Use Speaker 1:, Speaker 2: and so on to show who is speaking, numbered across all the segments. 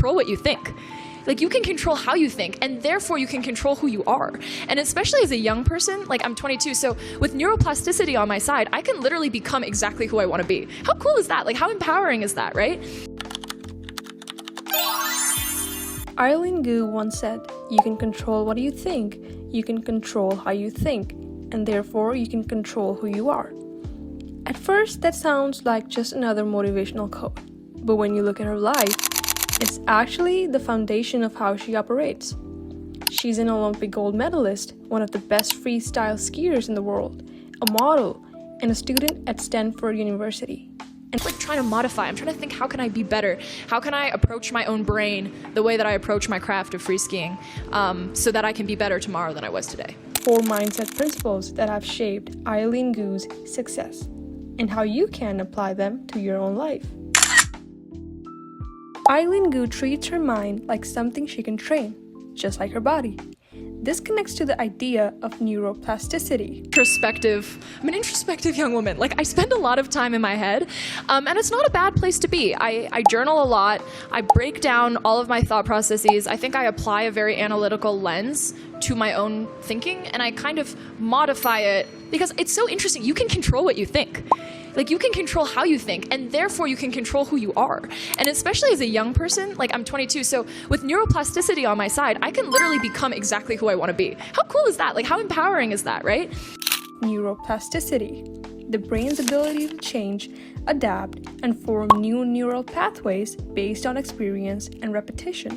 Speaker 1: control what you think. Like, you can control how you think, and therefore you can control who you are. And especially as a young person, like I'm 22, so with neuroplasticity on my side, I can literally become exactly who I want to be. How cool is that? Like, how empowering is that, right?
Speaker 2: Eileen Gu once said, "You can control what you think, you can control how you think, and therefore you can control who you are." At first, that sounds like just another motivational quote, but when you look at her life, it's actually the foundation of how she operates. She's an Olympic gold medalist, one of the best freestyle skiers in the world, a model, and a student at Stanford University.
Speaker 1: And like trying to modify, I'm trying to think, how can I be better? How can I approach my own brain the way that I approach my craft of free skiing, so that I can be better tomorrow than I was today?
Speaker 2: 4 mindset principles that have shaped Eileen Gu's success, and how you can apply them to your own life. Eillen Gu treats her mind like something she can train, just like her body. This connects to the idea of neuroplasticity.
Speaker 1: I'm an introspective young woman. Like, I spend a lot of time in my head, and it's not a bad place to be. I journal a lot. I break down all of my thought processes. I think I apply a very analytical lens to my own thinking, and I kind of modify it because it's so interesting. You can control what you think. Like, you can control how you think, and therefore you can control who you are. And especially as a young person, like I'm 22, so with neuroplasticity on my side, I can literally become exactly who I want to be. How cool is that? Like, how empowering is that, right?
Speaker 2: Neuroplasticity, the brain's ability to change, adapt, and form new neural pathways based on experience and repetition.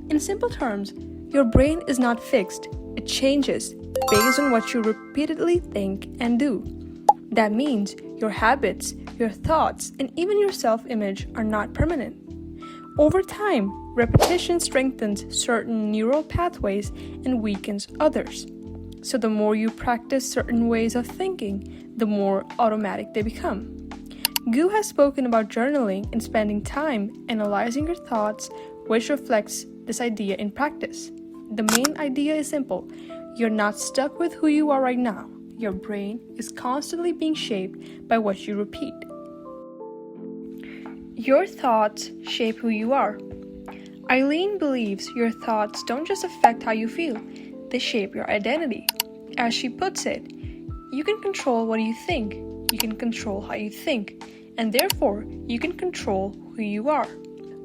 Speaker 2: In simple terms, your brain is not fixed. It changes based on what you repeatedly think and do. That means your habits, your thoughts, and even your self-image are not permanent. Over time, repetition strengthens certain neural pathways and weakens others. So the more you practice certain ways of thinking, the more automatic they become. Gu has spoken about journaling and spending time analyzing your thoughts, which reflects this idea in practice. The main idea is simple. You're not stuck with who you are right now. Your brain is constantly being shaped by what you repeat. Your thoughts shape who you are. Eileen believes your thoughts don't just affect how you feel, they shape your identity. As she puts it, you can control what you think, you can control how you think, and therefore you can control who you are.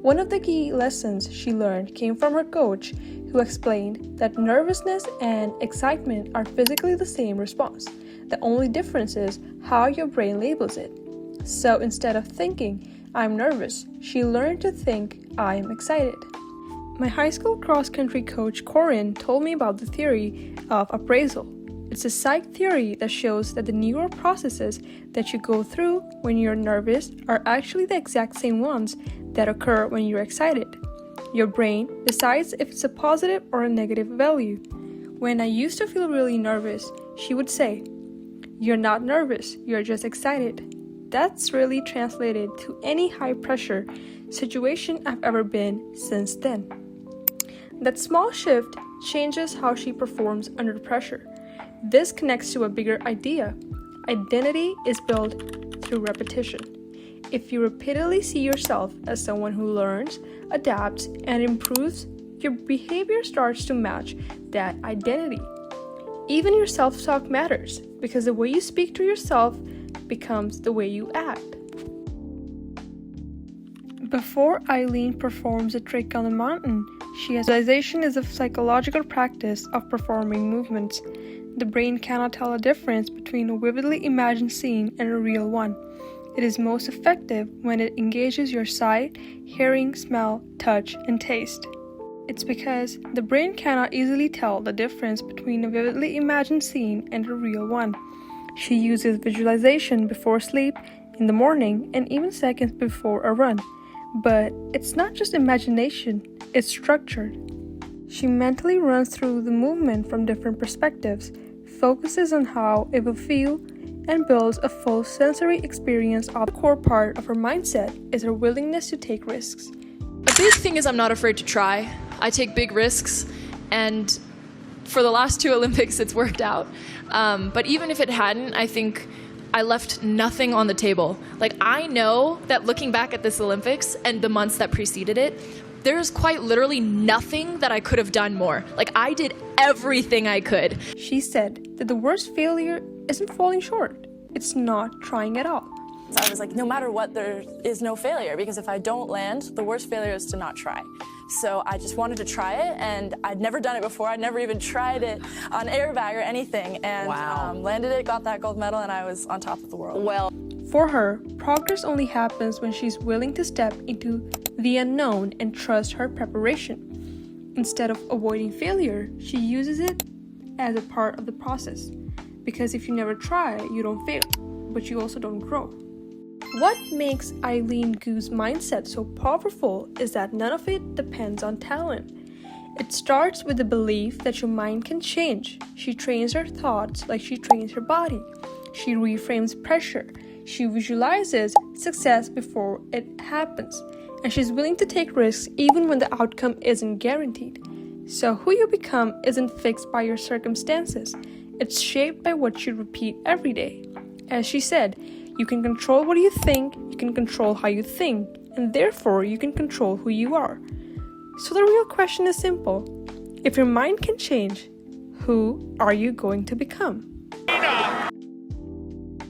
Speaker 2: One of the key lessons she learned came from her coach, who explained that nervousness and excitement are physically the same response. The only difference is how your brain labels it. So instead of thinking, "I'm nervous," she learned to think, "I'm excited." My high school cross-country coach, Corinne, told me about the theory of appraisal. It's a psych theory that shows that the neural processes that you go through when you're nervous are actually the exact same ones that occur when you're excited. Your brain decides if it's a positive or a negative value. When I used to feel really nervous, she would say, "You're not nervous, you're just excited." That's really translated to any high-pressure situation I've ever been since then. That small shift changes how she performs under pressure. This connects to a bigger idea. Identity is built through repetition. If you repeatedly see yourself as someone who learns, adapts, and improves, your behavior starts to match that identity. Even your self-talk matters, because the way you speak to yourself becomes the way you act. Before Eileen performs a trick on the mountain, she has visualization is a psychological practice of performing movements. The brain cannot tell a difference between a vividly imagined scene and a real one. It is most effective when it engages your sight, hearing, smell, touch, and taste. It's because the brain cannot easily tell the difference between a vividly imagined scene and a real one. She uses visualization before sleep, in the morning, and even seconds before a run. But it's not just imagination, it's structured. She mentally runs through the movement from different perspectives, focuses on how it will feel, and builds a full sensory experience. The core part of her mindset is her willingness to take risks.
Speaker 1: A big thing is I'm not afraid to try. I take big risks, and for the last 2 Olympics it's worked out. But even if it hadn't, I think I left nothing on the table. Like, I know that looking back at this Olympics and the months that preceded it, there's quite literally nothing that I could have done more. Like, I did everything I could.
Speaker 2: She said that the worst failure isn't falling short, it's not trying at all.
Speaker 3: So I was like, no matter what, there is no failure, because if I don't land, the worst failure is to not try. So I just wanted to try it, and I'd never done it before. I'd never even tried it on airbag or anything, and landed it, got that gold medal, and I was on top of the world.
Speaker 4: Well,
Speaker 2: for her, progress only happens when she's willing to step into the unknown and trust her preparation. Instead of avoiding failure, she uses it as a part of the process. Because if you never try, you don't fail, but you also don't grow. What makes Eileen Gu's mindset so powerful is that none of it depends on talent. It starts with the belief that your mind can change. She trains her thoughts like she trains her body. She reframes pressure. She visualizes success before it happens. And she's willing to take risks even when the outcome isn't guaranteed. So who you become isn't fixed by your circumstances. It's shaped by what you repeat every day. As she said, you can control what you think, you can control how you think, and therefore you can control who you are. So the real question is simple. If your mind can change, who are you going to become?